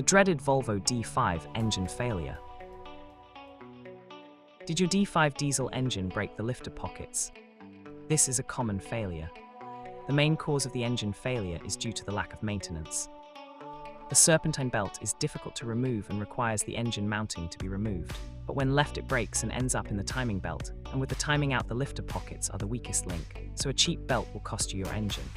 The dreaded Volvo D5 engine failure. Did your D5 diesel engine break the lifter pockets? This is a common failure. The main cause of the engine failure is due to the lack of maintenance. The serpentine belt is difficult to remove and requires the engine mounting to be removed, but when left it breaks and ends up in the timing belt, and with the timing out the lifter pockets are the weakest link, so a cheap belt will cost you your engine.